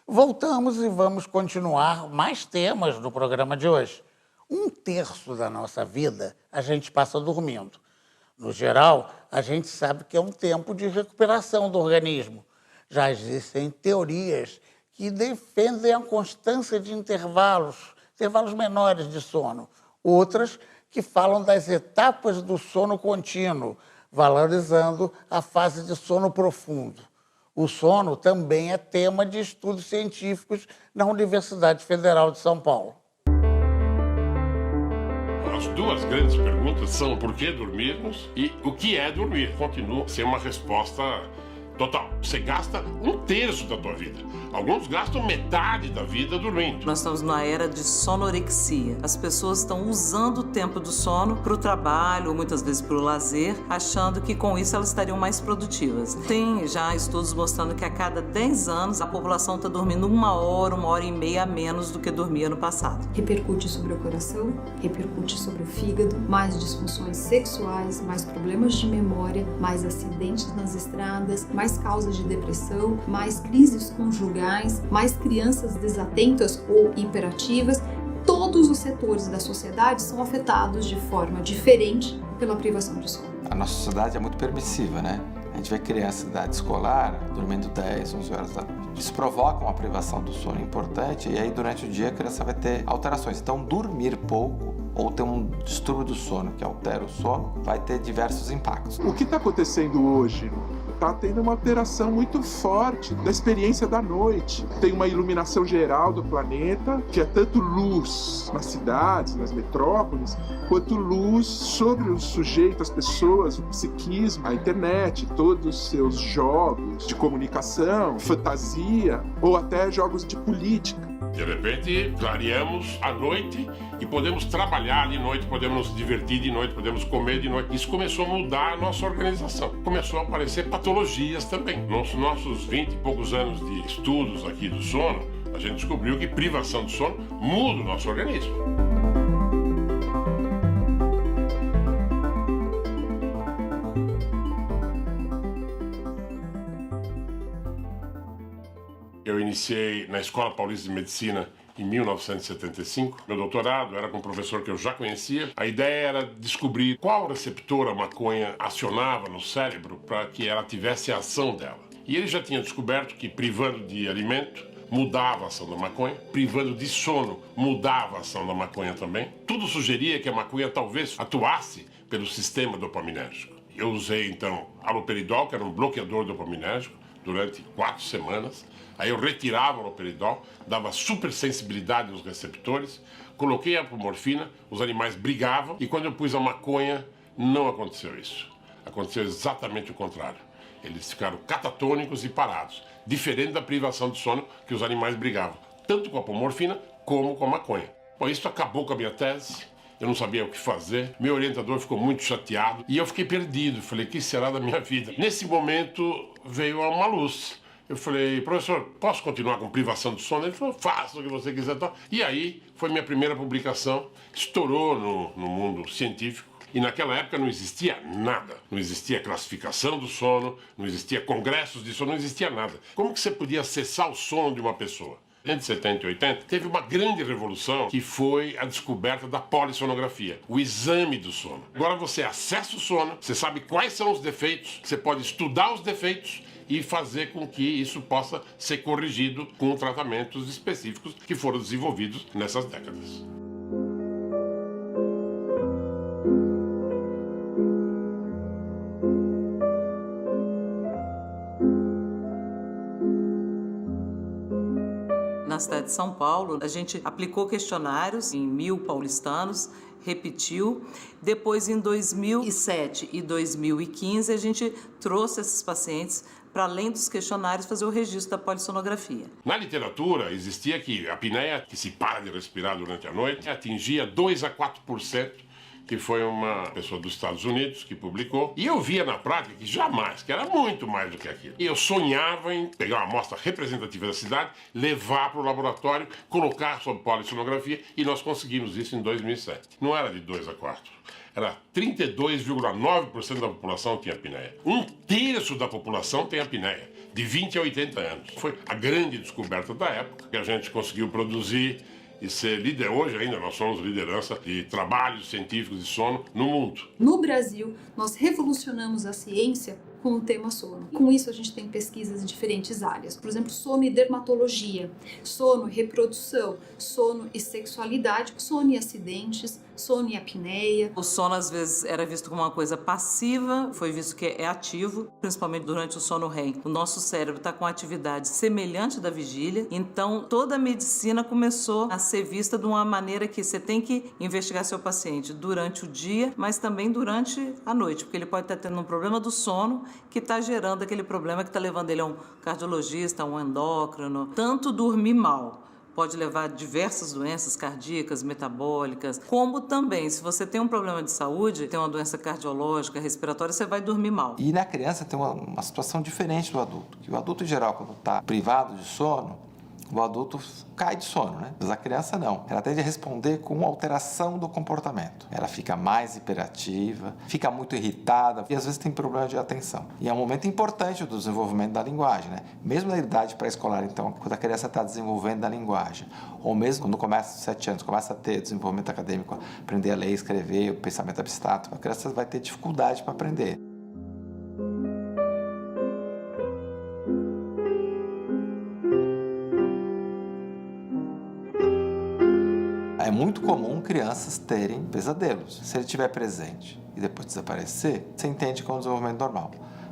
Voltamos e vamos continuar mais temas no programa de hoje. 1/3 da nossa vida a gente passa dormindo. No geral, a gente sabe que é um tempo de recuperação do organismo. Já existem teorias que defendem a constância de intervalos menores de sono. Outras que falam das etapas do sono contínuo, valorizando a fase de sono profundo. O sono também é tema de estudos científicos na Universidade Federal de São Paulo. As duas grandes perguntas são por que dormirmos e o que é dormir. Continua sem uma resposta total. Você gasta 1/3 da tua vida. Alguns gastam metade da vida dormindo. Nós estamos numa era de sonorexia. As pessoas estão usando o tempo do sono para o trabalho, ou muitas vezes para o lazer, achando que com isso elas estariam mais produtivas. Tem já estudos mostrando que a cada 10 anos a população está dormindo 1 hora e meia a menos do que dormia no passado. Repercute sobre o coração, repercute sobre o fígado, mais disfunções sexuais, mais problemas de memória, mais acidentes nas estradas, mais causas de depressão, mais crises conjugais, mais crianças desatentas ou hiperativas. Todos os setores da sociedade são afetados de forma diferente pela privação de sono. A nossa sociedade é muito permissiva, né? A gente vê criança de idade escolar dormindo 10, 11 horas da noite. Isso provoca uma privação do sono importante e aí durante o dia a criança vai ter alterações. Então dormir pouco ou ter um distúrbio do sono que altera o sono vai ter diversos impactos. O que está acontecendo hoje? Está tendo uma alteração muito forte da experiência da noite. Tem uma iluminação geral do planeta, que é tanto luz nas cidades, nas metrópoles, quanto luz sobre o sujeito, as pessoas, o psiquismo, a internet, todos os seus jogos de comunicação, fantasia ou até jogos de política. De repente, clareamos à noite e podemos trabalhar de noite, podemos nos divertir de noite, podemos comer de noite. Isso começou a mudar a nossa organização. Começou a aparecer patologias também. Nos nossos 20 e poucos anos de estudos aqui do sono, a gente descobriu que privação de sono muda o nosso organismo. Eu iniciei na Escola Paulista de Medicina em 1975. Meu doutorado era com um professor que eu já conhecia. A ideia era descobrir qual receptor a maconha acionava no cérebro para que ela tivesse a ação dela. E ele já tinha descoberto que privando de alimento mudava a ação da maconha, privando de sono mudava a ação da maconha também. Tudo sugeria que a maconha talvez atuasse pelo sistema dopaminérgico. Eu usei então haloperidol, que era um bloqueador dopaminérgico, durante 4 semanas. Aí eu retirava o haloperidol, dava supersensibilidade nos receptores, coloquei a apomorfina, os animais brigavam e quando eu pus a maconha, não aconteceu isso. Aconteceu exatamente o contrário. Eles ficaram catatônicos e parados, diferente da privação de sono que os animais brigavam, tanto com a apomorfina como com a maconha. Bom, isso acabou com a minha tese. Eu não sabia o que fazer, meu orientador ficou muito chateado e eu fiquei perdido. Falei, o que será da minha vida? Nesse momento veio uma luz. Eu falei, professor, posso continuar com privação de sono? Ele falou, faça o que você quiser. E aí foi minha primeira publicação, estourou no mundo científico. E naquela época não existia nada. Não existia classificação do sono, não existia congressos de sono, não existia nada. Como que você podia acessar o sono de uma pessoa? Entre 70 e 80, teve uma grande revolução que foi a descoberta da polissonografia, o exame do sono. Agora você acessa o sono, você sabe quais são os defeitos, você pode estudar os defeitos e fazer com que isso possa ser corrigido com tratamentos específicos que foram desenvolvidos nessas décadas. Na cidade de São Paulo, a gente aplicou questionários em 1.000 paulistanos, repetiu. Depois, em 2007 e 2015, a gente trouxe esses pacientes para, além dos questionários, fazer o registro da polissonografia. Na literatura, existia que a apneia, que se para de respirar durante a noite, atingia 2 a 4%, que foi uma pessoa dos Estados Unidos que publicou. E eu via na prática que jamais, que era muito mais do que aquilo. E eu sonhava em pegar uma amostra representativa da cidade, levar para o laboratório, colocar sob polissonografia, e nós conseguimos isso em 2007. Não era de 2 a 4. era 32,9% da população tinha apneia. 1/3 da população tem apneia, de 20 a 80 anos. Foi a grande descoberta da época que a gente conseguiu produzir e ser líder. Hoje ainda nós somos liderança de trabalhos científicos de sono no mundo. No Brasil, nós revolucionamos a ciência com o tema sono. Com isso, a gente tem pesquisas em diferentes áreas. Por exemplo, sono e dermatologia, sono e reprodução, sono e sexualidade, sono e acidentes, sono e apneia. O sono, às vezes, era visto como uma coisa passiva, foi visto que é ativo, principalmente durante o sono REM. O nosso cérebro está com atividade semelhante da vigília, então toda a medicina começou a ser vista de uma maneira que você tem que investigar seu paciente durante o dia, mas também durante a noite, porque ele pode estar tendo um problema do sono que está gerando aquele problema que está levando ele a um cardiologista, a um endócrino. Tanto dormir mal pode levar a diversas doenças cardíacas, metabólicas, como também, se você tem um problema de saúde, tem uma doença cardiológica, respiratória, você vai dormir mal. E na criança tem uma situação diferente do adulto, que o adulto em geral, quando está privado de sono, o adulto cai de sono, né? Mas a criança não. Ela tende a responder com alteração do comportamento. Ela fica mais hiperativa, fica muito irritada e às vezes tem problema de atenção. E é um momento importante do desenvolvimento da linguagem, né? Mesmo na idade pré-escolar, então, quando a criança está desenvolvendo a linguagem, ou mesmo quando começa aos 7 anos, começa a ter desenvolvimento acadêmico, aprender a ler, escrever, o pensamento abstrato, a criança vai ter dificuldade para aprender. É muito comum crianças terem pesadelos. Se ele estiver presente e depois desaparecer, você entende que é um desenvolvimento normal.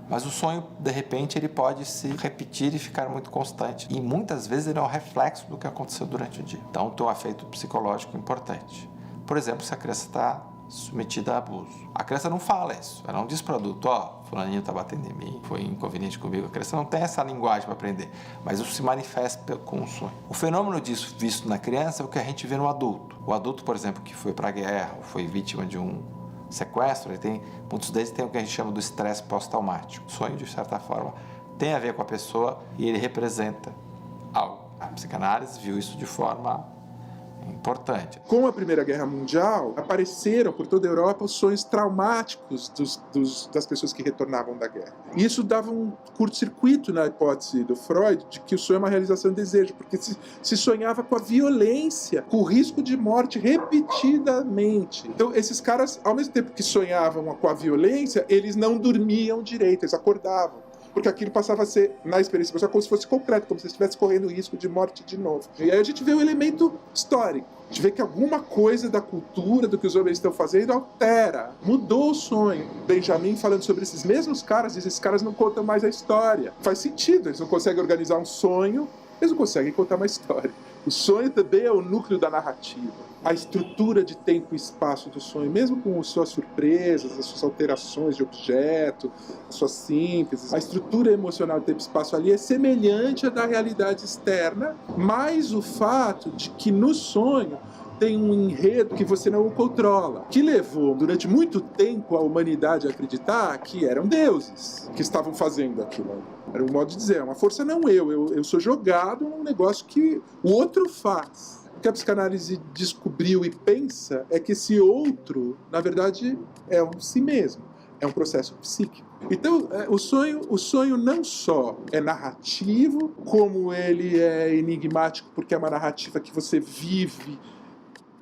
Mas o sonho, de repente, ele pode se repetir e ficar muito constante. E muitas vezes ele é um reflexo do que aconteceu durante o dia. Então, tem um efeito psicológico importante. Por exemplo, se a criança está submetida a abuso. A criança não fala isso. Ela não diz para o adulto, fulaninho está batendo em mim, foi inconveniente comigo. A criança não tem essa linguagem para aprender, mas isso se manifesta com um sonho. O fenômeno disso visto na criança é o que a gente vê no adulto. O adulto, por exemplo, que foi para a guerra ou foi vítima de um sequestro, muitos deles têm o que a gente chama do estresse pós-traumático. O sonho, de certa forma, tem a ver com a pessoa e ele representa algo. A psicanálise viu isso de forma importante. Com a Primeira Guerra Mundial, apareceram por toda a Europa os sonhos traumáticos das pessoas que retornavam da guerra. E isso dava um curto-circuito na hipótese do Freud de que o sonho é uma realização de desejo, porque se sonhava com a violência, com o risco de morte repetidamente. Então, esses caras, ao mesmo tempo que sonhavam com a violência, eles não dormiam direito, eles acordavam. Porque aquilo passava a ser, na experiência pessoal, como se fosse concreto, como se estivesse correndo risco de morte de novo. E aí a gente vê o elemento histórico. A gente vê que alguma coisa da cultura, do que os homens estão fazendo, altera. Mudou o sonho. Benjamin, falando sobre esses mesmos caras, diz: esses caras não contam mais a história. Faz sentido, eles não conseguem organizar um sonho, eles não conseguem contar uma história. O sonho também é o núcleo da narrativa. A estrutura de tempo e espaço do sonho, mesmo com as suas surpresas, as suas alterações de objeto, as suas sínteses, a estrutura emocional de tempo e espaço ali é semelhante à da realidade externa, mas o fato de que no sonho tem um enredo que você não controla, que levou durante muito tempo a humanidade a acreditar que eram deuses que estavam fazendo aquilo. Era um modo de dizer, é uma força não eu sou jogado num negócio que o outro faz. O que a psicanálise descobriu e pensa é que esse outro, na verdade, é um si mesmo, é um processo psíquico. Então, o sonho não só é narrativo, como ele é enigmático porque é uma narrativa que você vive,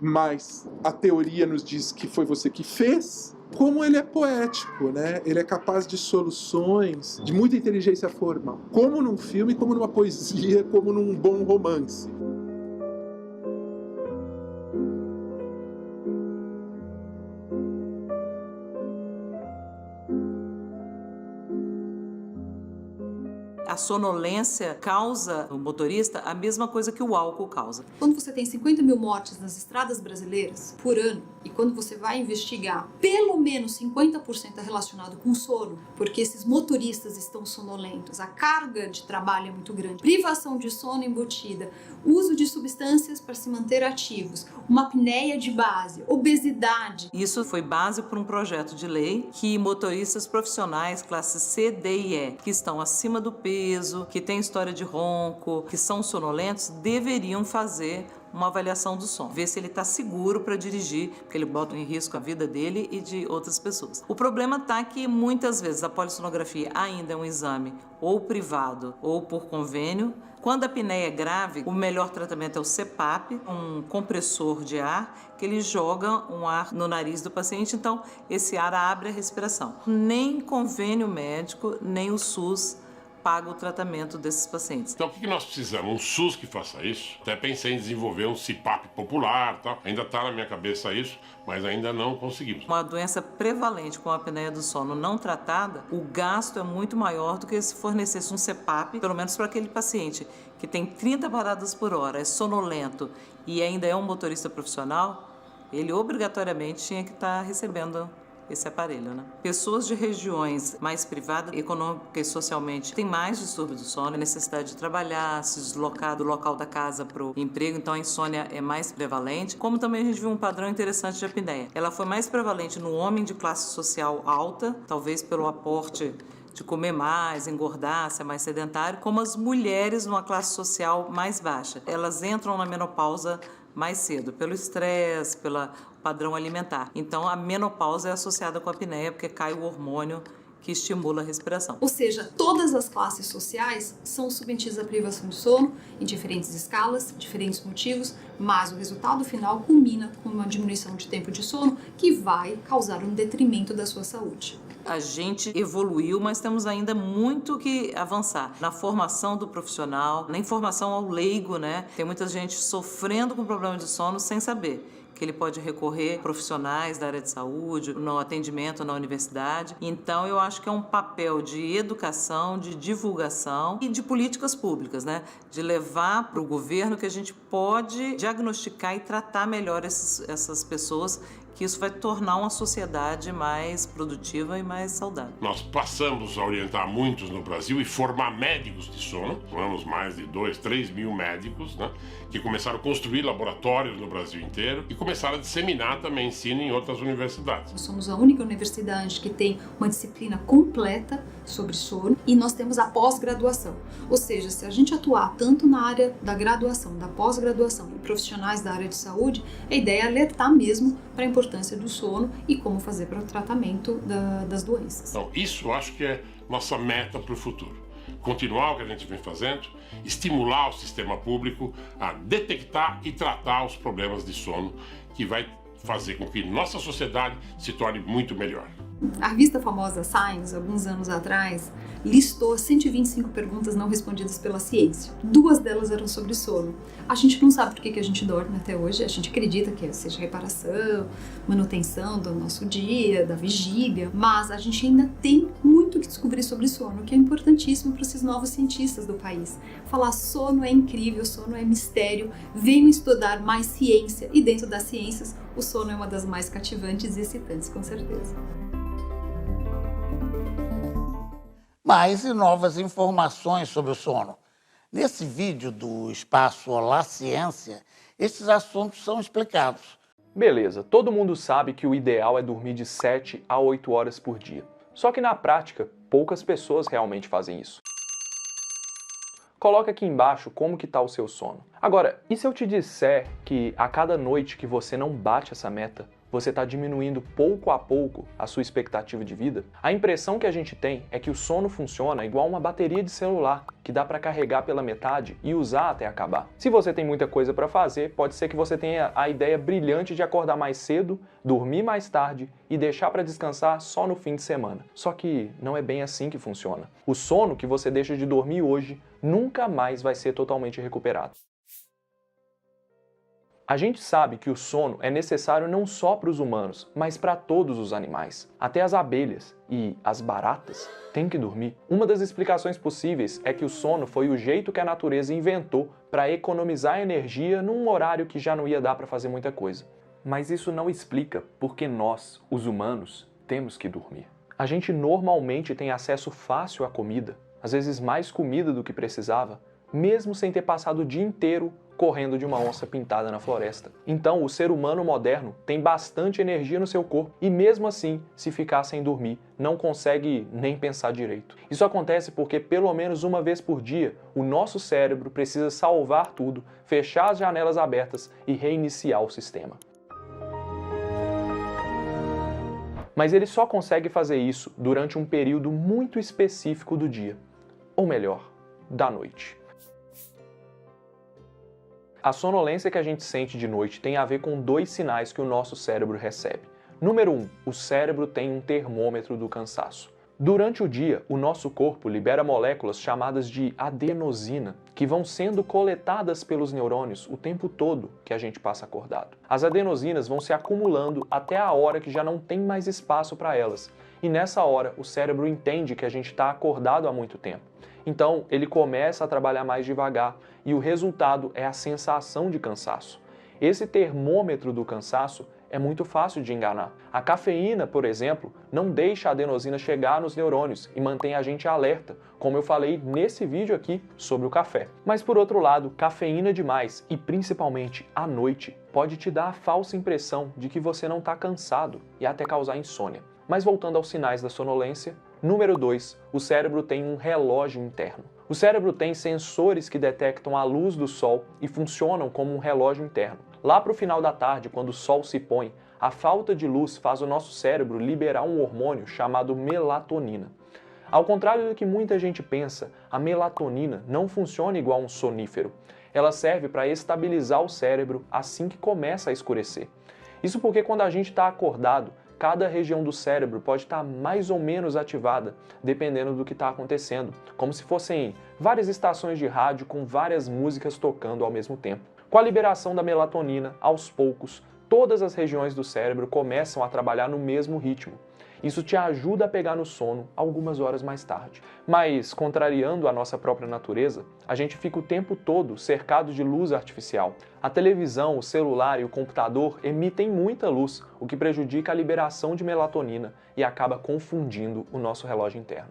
mas a teoria nos diz que foi você que fez, como ele é poético, né? Ele é capaz de soluções de muita inteligência formal, como num filme, como numa poesia, como num bom romance. A sonolência causa no motorista a mesma coisa que o álcool causa. Quando você tem 50 mil mortes nas estradas brasileiras por ano, e quando você vai investigar, pelo menos 50% é relacionado com sono, porque esses motoristas estão sonolentos, a carga de trabalho é muito grande, privação de sono embutida, uso de substâncias para se manter ativos, uma apneia de base, obesidade. Isso foi base para um projeto de lei que motoristas profissionais classe C, D e E, que estão acima do peso, que têm história de ronco, que são sonolentos, deveriam fazer uma avaliação do sono, ver se ele está seguro para dirigir, porque ele bota em risco a vida dele e de outras pessoas. O problema está que muitas vezes a polissonografia ainda é um exame ou privado ou por convênio. Quando a apneia é grave, o melhor tratamento é o CPAP, um compressor de ar, que ele joga um ar no nariz do paciente, então esse ar abre a respiração. Nem convênio médico, nem o SUS paga o tratamento desses pacientes. Então o que nós precisamos? Um SUS que faça isso. Até pensei em desenvolver um CPAP popular, tal. Ainda está na minha cabeça isso, mas ainda não conseguimos. Uma doença prevalente como a apneia do sono não tratada, o gasto é muito maior do que se fornecesse um CPAP, pelo menos para aquele paciente que tem 30 paradas por hora, é sonolento e ainda é um motorista profissional, ele obrigatoriamente tinha que estar recebendo esse aparelho, né? Pessoas de regiões mais privadas, econômica e socialmente, têm mais distúrbio do sono, necessidade de trabalhar, se deslocar do local da casa para o emprego, então a insônia é mais prevalente. Como também a gente viu um padrão interessante de apneia. Ela foi mais prevalente no homem de classe social alta, talvez pelo aporte de comer mais, engordar, ser mais sedentário, como as mulheres numa classe social mais baixa. Elas entram na menopausa mais cedo, pelo estresse, pelo padrão alimentar. Então, a menopausa é associada com a apneia, porque cai o hormônio que estimula a respiração. Ou seja, todas as classes sociais são submetidas à privação de sono em diferentes escalas, diferentes motivos, mas o resultado final culmina com uma diminuição de tempo de sono que vai causar um detrimento da sua saúde. A gente evoluiu, mas temos ainda muito que avançar na formação do profissional, na informação ao leigo, né? Tem muita gente sofrendo com problema de sono sem saber que ele pode recorrer a profissionais da área de saúde, no atendimento na universidade. Então, eu acho que é um papel de educação, de divulgação e de políticas públicas, né? De levar para o governo que a gente pode diagnosticar e tratar melhor essas pessoas, que isso vai tornar uma sociedade mais produtiva e mais saudável. Nós passamos a orientar muitos no Brasil e formar médicos de sono. Formamos mais de 2, 3 mil médicos, né, que começaram a construir laboratórios no Brasil inteiro e começaram a disseminar também ensino em outras universidades. Nós somos a única universidade que tem uma disciplina completa sobre sono e nós temos a pós-graduação. Ou seja, se a gente atuar tanto na área da graduação, da pós-graduação e profissionais da área de saúde, a ideia é alertar mesmo para a importância do sono e como fazer para o tratamento das doenças. Então, isso eu acho que é nossa meta para o futuro. Continuar o que a gente vem fazendo, estimular o sistema público a detectar e tratar os problemas de sono, que vai fazer com que nossa sociedade se torne muito melhor. A revista famosa Science, alguns anos atrás, listou 125 perguntas não respondidas pela ciência. 2 delas eram sobre sono. A gente não sabe por que a gente dorme até hoje, a gente acredita que seja reparação, manutenção do nosso dia, da vigília, mas a gente ainda tem muito que descobrir sobre sono, que é importantíssimo para esses novos cientistas do país. Falar sono é incrível, sono é mistério, venham estudar mais ciência e dentro das ciências, o sono é uma das mais cativantes e excitantes, com certeza. Mais e novas informações sobre o sono. Nesse vídeo do Espaço Olá Ciência, esses assuntos são explicados. Beleza, todo mundo sabe que o ideal é dormir de 7 a 8 horas por dia. Só que na prática, poucas pessoas realmente fazem isso. Coloca aqui embaixo como que está o seu sono. Agora, e se eu te disser que a cada noite que você não bate essa meta, você está diminuindo pouco a pouco a sua expectativa de vida? A impressão que a gente tem é que o sono funciona igual uma bateria de celular, que dá para carregar pela metade e usar até acabar. Se você tem muita coisa para fazer, pode ser que você tenha a ideia brilhante de acordar mais cedo, dormir mais tarde e deixar para descansar só no fim de semana. Só que não é bem assim que funciona. O sono que você deixa de dormir hoje nunca mais vai ser totalmente recuperado. A gente sabe que o sono é necessário não só para os humanos, mas para todos os animais. Até as abelhas e as baratas têm que dormir. Uma das explicações possíveis é que o sono foi o jeito que a natureza inventou para economizar energia num horário que já não ia dar para fazer muita coisa. Mas isso não explica por que nós, os humanos, temos que dormir. A gente normalmente tem acesso fácil à comida, às vezes mais comida do que precisava, mesmo sem ter passado o dia inteiro correndo de uma onça pintada na floresta. Então, o ser humano moderno tem bastante energia no seu corpo e mesmo assim, se ficar sem dormir, não consegue nem pensar direito. Isso acontece porque pelo menos uma vez por dia, o nosso cérebro precisa salvar tudo, fechar as janelas abertas e reiniciar o sistema. Mas ele só consegue fazer isso durante um período muito específico do dia, ou melhor, da noite. A sonolência que a gente sente de noite tem a ver com 2 sinais que o nosso cérebro recebe. Número 1, o cérebro tem um termômetro do cansaço. Durante o dia, o nosso corpo libera moléculas chamadas de adenosina, que vão sendo coletadas pelos neurônios o tempo todo que a gente passa acordado. As adenosinas vão se acumulando até a hora que já não tem mais espaço para elas. E nessa hora, o cérebro entende que a gente está acordado há muito tempo. Então, ele começa a trabalhar mais devagar e o resultado é a sensação de cansaço. Esse termômetro do cansaço é muito fácil de enganar. A cafeína, por exemplo, não deixa a adenosina chegar nos neurônios e mantém a gente alerta, como eu falei nesse vídeo aqui sobre o café. Mas por outro lado, cafeína demais e principalmente à noite pode te dar a falsa impressão de que você não está cansado e até causar insônia. Mas voltando aos sinais da sonolência, número 2, o cérebro tem um relógio interno. O cérebro tem sensores que detectam a luz do sol e funcionam como um relógio interno. Lá para o final da tarde, quando o sol se põe, a falta de luz faz o nosso cérebro liberar um hormônio chamado melatonina. Ao contrário do que muita gente pensa, a melatonina não funciona igual um sonífero. Ela serve para estabilizar o cérebro assim que começa a escurecer. Isso porque quando a gente está acordado, cada região do cérebro pode estar mais ou menos ativada, dependendo do que está acontecendo, como se fossem várias estações de rádio com várias músicas tocando ao mesmo tempo. Com a liberação da melatonina, aos poucos, todas as regiões do cérebro começam a trabalhar no mesmo ritmo. Isso te ajuda a pegar no sono algumas horas mais tarde. Mas, contrariando a nossa própria natureza, a gente fica o tempo todo cercado de luz artificial. A televisão, o celular e o computador emitem muita luz, o que prejudica a liberação de melatonina e acaba confundindo o nosso relógio interno.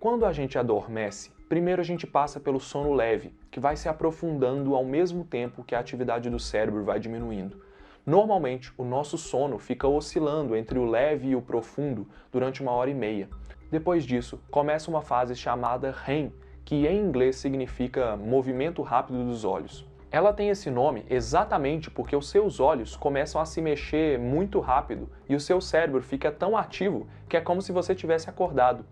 Quando a gente adormece, primeiro a gente passa pelo sono leve, que vai se aprofundando ao mesmo tempo que a atividade do cérebro vai diminuindo. Normalmente, o nosso sono fica oscilando entre o leve e o profundo durante 1h30. Depois disso, começa uma fase chamada REM, que em inglês significa movimento rápido dos olhos. Ela tem esse nome exatamente porque os seus olhos começam a se mexer muito rápido e o seu cérebro fica tão ativo que é como se você tivesse acordado.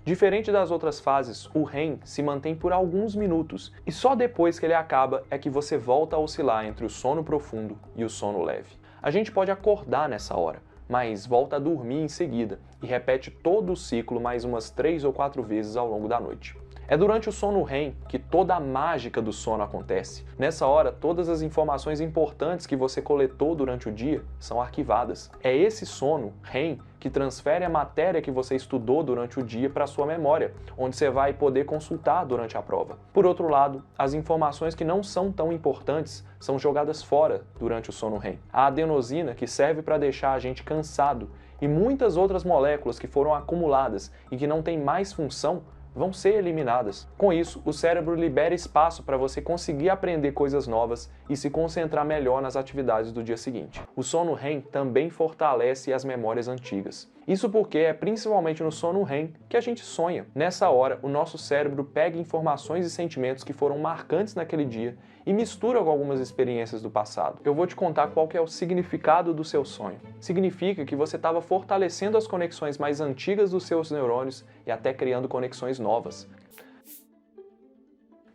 Diferente das outras fases, o REM se mantém por alguns minutos e só depois que ele acaba é que você volta a oscilar entre o sono profundo e o sono leve. A gente pode acordar nessa hora, mas volta a dormir em seguida e repete todo o ciclo mais umas 3 ou 4 vezes ao longo da noite. É durante o sono REM que toda a mágica do sono acontece. Nessa hora, todas as informações importantes que você coletou durante o dia são arquivadas. É esse sono REM que transfere a matéria que você estudou durante o dia para a sua memória, onde você vai poder consultar durante a prova. Por outro lado, as informações que não são tão importantes são jogadas fora durante o sono REM. A adenosina, que serve para deixar a gente cansado, e muitas outras moléculas que foram acumuladas e que não têm mais função, vão ser eliminadas. Com isso, o cérebro libera espaço para você conseguir aprender coisas novas e se concentrar melhor nas atividades do dia seguinte. O sono REM também fortalece as memórias antigas. Isso porque é principalmente no sono REM que a gente sonha. Nessa hora, o nosso cérebro pega informações e sentimentos que foram marcantes naquele dia e mistura com algumas experiências do passado. Eu vou te contar qual que é o significado do seu sonho. Significa que você estava fortalecendo as conexões mais antigas dos seus neurônios e até criando conexões novas.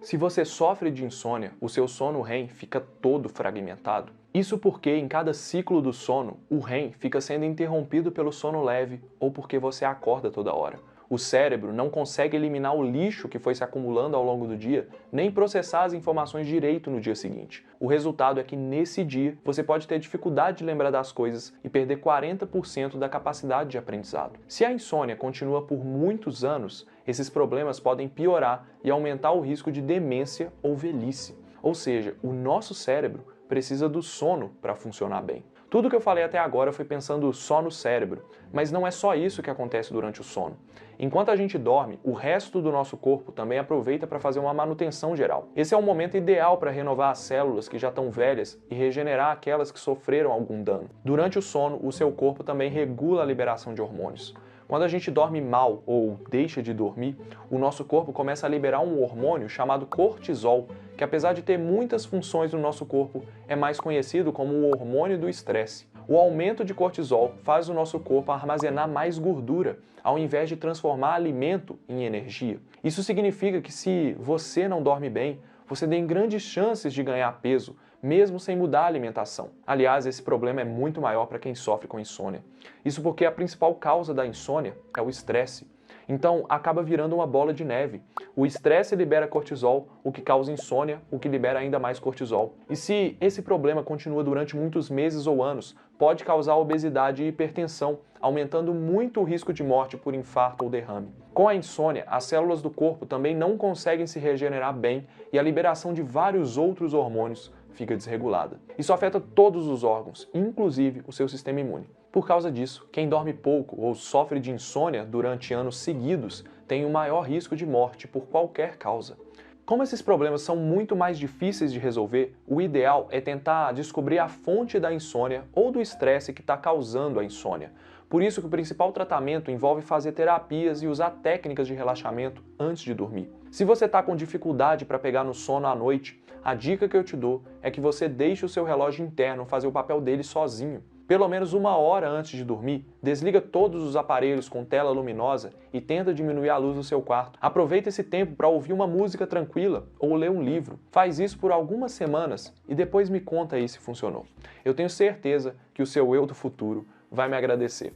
Se você sofre de insônia, o seu sono REM fica todo fragmentado. Isso porque em cada ciclo do sono, o REM fica sendo interrompido pelo sono leve ou porque você acorda toda hora. O cérebro não consegue eliminar o lixo que foi se acumulando ao longo do dia, nem processar as informações direito no dia seguinte. O resultado é que nesse dia você pode ter dificuldade de lembrar das coisas e perder 40% da capacidade de aprendizado. Se a insônia continua por muitos anos, esses problemas podem piorar e aumentar o risco de demência ou velhice. Ou seja, o nosso cérebro precisa do sono para funcionar bem. Tudo que eu falei até agora foi pensando só no cérebro, mas não é só isso que acontece durante o sono. Enquanto a gente dorme, o resto do nosso corpo também aproveita para fazer uma manutenção geral. Esse é o momento ideal para renovar as células que já estão velhas e regenerar aquelas que sofreram algum dano. Durante o sono, o seu corpo também regula a liberação de hormônios. Quando a gente dorme mal ou deixa de dormir, o nosso corpo começa a liberar um hormônio chamado cortisol, que apesar de ter muitas funções no nosso corpo, é mais conhecido como o hormônio do estresse. O aumento de cortisol faz o nosso corpo armazenar mais gordura, ao invés de transformar alimento em energia. Isso significa que se você não dorme bem, você tem grandes chances de ganhar peso, mesmo sem mudar a alimentação. Aliás, esse problema é muito maior para quem sofre com insônia. Isso porque a principal causa da insônia é o estresse. Então, acaba virando uma bola de neve. O estresse libera cortisol, o que causa insônia, o que libera ainda mais cortisol. E se esse problema continua durante muitos meses ou anos, pode causar obesidade e hipertensão, aumentando muito o risco de morte por infarto ou derrame. Com a insônia, as células do corpo também não conseguem se regenerar bem e a liberação de vários outros hormônios fica desregulada. Isso afeta todos os órgãos, inclusive o seu sistema imune. Por causa disso, quem dorme pouco ou sofre de insônia durante anos seguidos tem um maior risco de morte por qualquer causa. Como esses problemas são muito mais difíceis de resolver, o ideal é tentar descobrir a fonte da insônia ou do estresse que está causando a insônia. Por isso que o principal tratamento envolve fazer terapias e usar técnicas de relaxamento antes de dormir. Se você está com dificuldade para pegar no sono à noite, a dica que eu te dou é que você deixe o seu relógio interno fazer o papel dele sozinho. Pelo menos 1 hora antes de dormir, desliga todos os aparelhos com tela luminosa e tenta diminuir a luz do seu quarto. Aproveita esse tempo para ouvir uma música tranquila ou ler um livro. Faz isso por algumas semanas e depois me conta aí se funcionou. Eu tenho certeza que o seu eu do futuro vai me agradecer.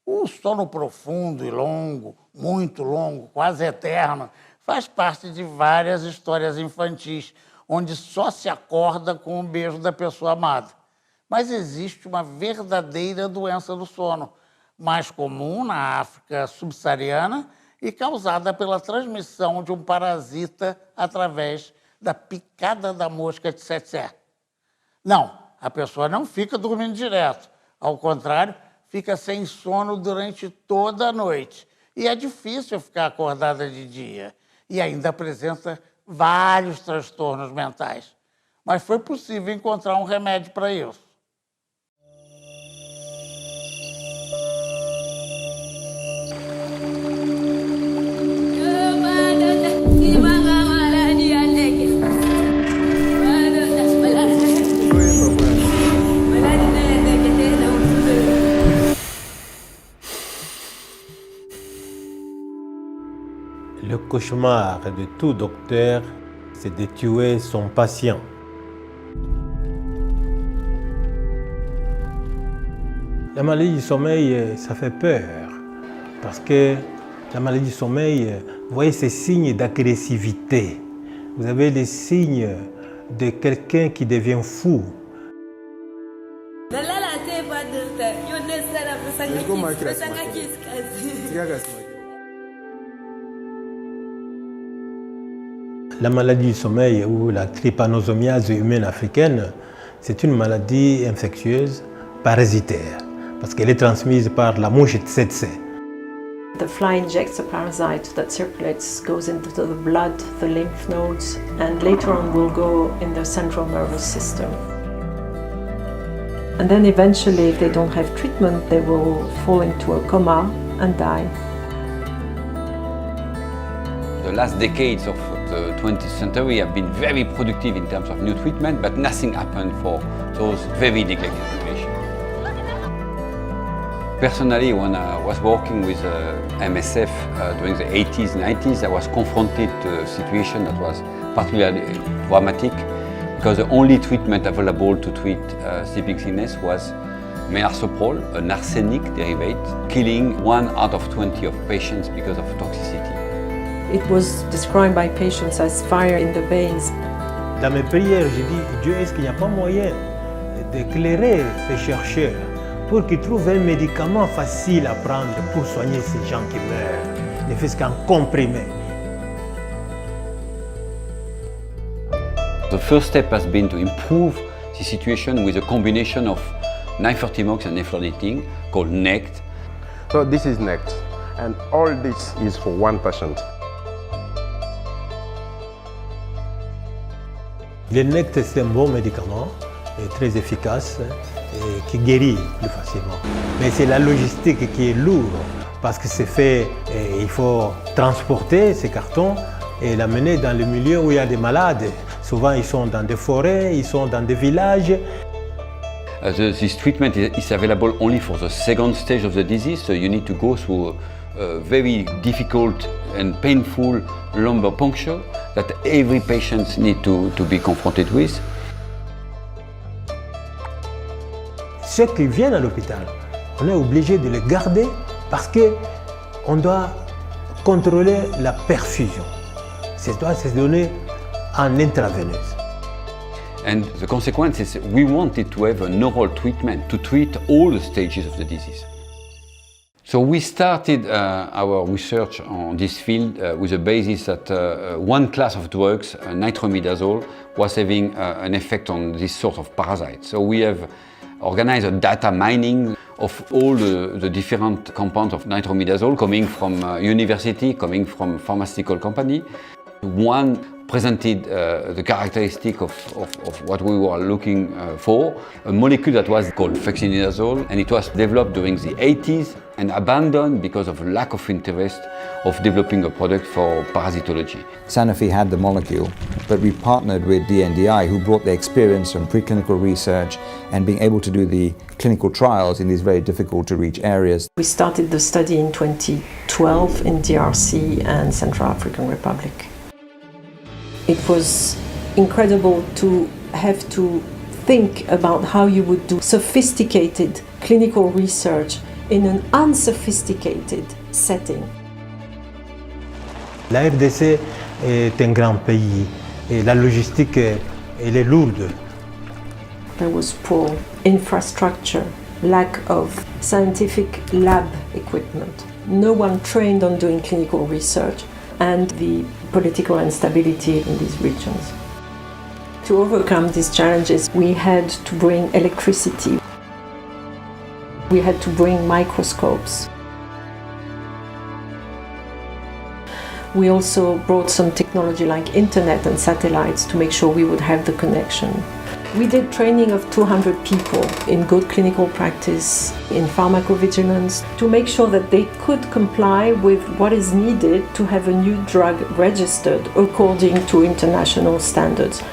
O sono profundo e longo, muito longo, quase eterno, faz parte de várias histórias infantis, onde só se acorda com o beijo da pessoa amada. Mas existe uma verdadeira doença do sono, mais comum na África subsaariana e causada pela transmissão de um parasita através da picada da mosca tsetse. Não, a pessoa não fica dormindo direto. Ao contrário, fica sem sono durante toda a noite. E é difícil ficar acordada de dia. E ainda apresenta vários transtornos mentais. Mas foi possível encontrar um remédio para isso. Le cauchemar de tout docteur, c'est de tuer son patient. La maladie du sommeil, ça fait peur, parce que la maladie du sommeil, vous voyez ces signes d'agressivité. Vous avez les signes de quelqu'un qui devient fou. La maladie du sommeil ou la trypanosomiase humaine africaine, c'est une maladie infectieuse parasitaire parce qu'elle est transmise par la mouche tsetse. The fly injects a parasite that circulates, goes into the blood, the lymph nodes, and later on will go in the central nervous system. And then eventually, if they don't have treatment, they will fall into a coma and die. The last decades of the 20th century have been very productive in terms of new treatment, but nothing happened for those very neglected populations. Personally, when I was working with MSF during the 80s, 90s, I was confronted to a situation that was particularly dramatic because the only treatment available to treat sleeping sickness was melarsoprol, an arsenic derivative, killing 1 out of 20 of patients because of toxicity. It was described by patients as fire in the veins. Dans mes prières, j'ai dit, Dieu, est-ce qu'il n'y a pas moyen d'éclairer ces chercheurs pour qu'ils trouvent un médicament facile à prendre pour soigner ces gens qui meurent, ne fût-ce qu'un comprimé. The first step has been to improve the situation with a combination of nifurtimox and eflornithine, called NECT. So this is NECT, and all this is for one patient. Le NECT, c'est un bon médicament, et très efficace et qui guérit plus facilement. Mais c'est la logistique qui est lourde parce que c'est fait, il faut transporter ces cartons et l'amener dans le milieu où il y a des malades. Souvent, ils sont dans des forêts, ils sont dans des villages. This treatment is available only for the second stage of the disease, so you need to go through a very difficult and painful lumbar puncture that every patient needs to be confronted with. Ceux qui viennent à l'hôpital, on est obligé de les garder parce qu'on doit contrôler la perfusion. Ça doit se donner en intraveineuse. And the consequence is we wanted to have an oral treatment to treat all the stages of the disease. So we started our research on this field with a basis that one class of drugs, nitromidazole, was having an effect on this sort of parasite. So we have organized a data mining of all the different compounds of nitromidazole coming from university, coming from pharmaceutical company. One presented the characteristic of what we were looking for, a molecule that was called fexinidazole, and it was developed during the 80s and abandoned because of lack of interest of developing a product for parasitology. Sanofi had the molecule, but we partnered with DNDi, who brought their experience from preclinical research and being able to do the clinical trials in these very difficult to reach areas. We started the study in 2012 in DRC and Central African Republic. It was incredible to have to think about how you would do sophisticated clinical research in an unsophisticated setting. La RDC est un grand pays et la logistique elle est lourde. There was poor infrastructure, lack of scientific lab equipment, no one trained on doing clinical research, and the political instability in these regions. To overcome these challenges, we had to bring electricity. We had to bring microscopes. We also brought some technology like internet and satellites to make sure we would have the connection. We did training of 200 people in good clinical practice, in pharmacovigilance, to make sure that they could comply with what is needed to have a new drug registered according to international standards.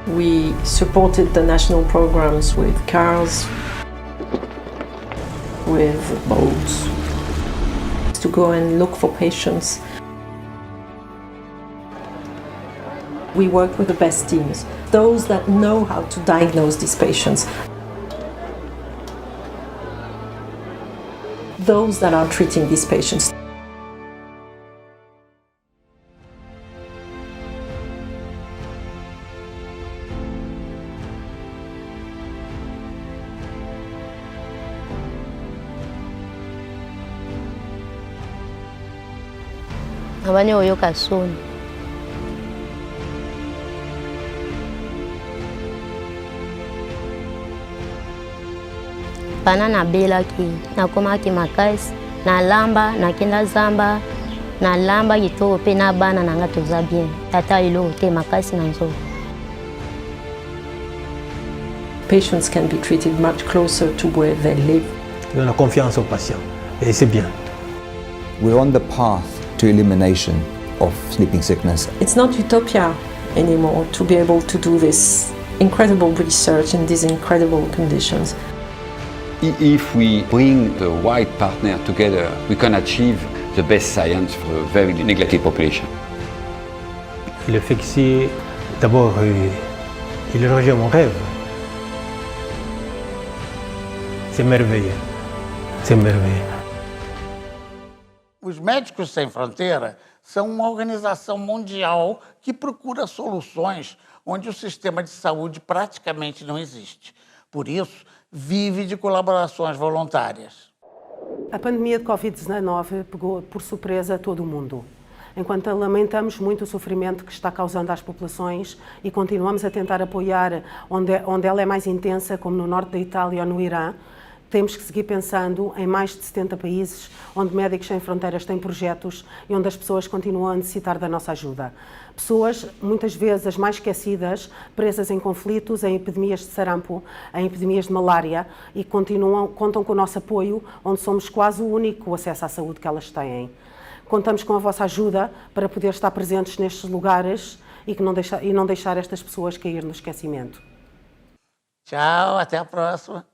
We supported the national programs with cars, with boats, to go and look for patients. We work with the best teams, those that know how to diagnose these patients, those that are treating these patients. Abanye oyo kasoni. Pana nabelaki, nakomaki makasi, nalamba, nakenda zamba, nalamba kitoko pe na bana nanga toza bien. Tata ilo te makasi na nzo. Patients can be treated much closer to where they live. On a confiance aux patients et c'est bien. We're on the path to elimination of sleeping sickness. It's not utopia anymore to be able to do this incredible research in these incredible conditions. If we bring the right partner together, we can achieve the best science for a very neglected population. Le Fexi, d'abord, il rejoint mon rêve. C'est merveilleux. C'est merveilleux. Os Médicos Sem Fronteira são uma organização mundial que procura soluções onde o sistema de saúde praticamente não existe. Por isso, vive de colaborações voluntárias. A pandemia de Covid-19 pegou por surpresa todo o mundo. enquanto lamentamos muito o sofrimento que está causando às populações e continuamos a tentar apoiar onde ela é mais intensa, como no norte da Itália ou no Irã, temos que seguir pensando em mais de 70 países onde Médicos Sem Fronteiras tem projetos e onde as pessoas continuam a necessitar da nossa ajuda. Pessoas, muitas vezes as mais esquecidas, presas em conflitos, em epidemias de sarampo, em epidemias de malária e contam com o nosso apoio, onde somos quase o único acesso à saúde que elas têm. Contamos com a vossa ajuda para poder estar presentes nestes lugares e não deixar estas pessoas cair no esquecimento. Tchau, até a próxima.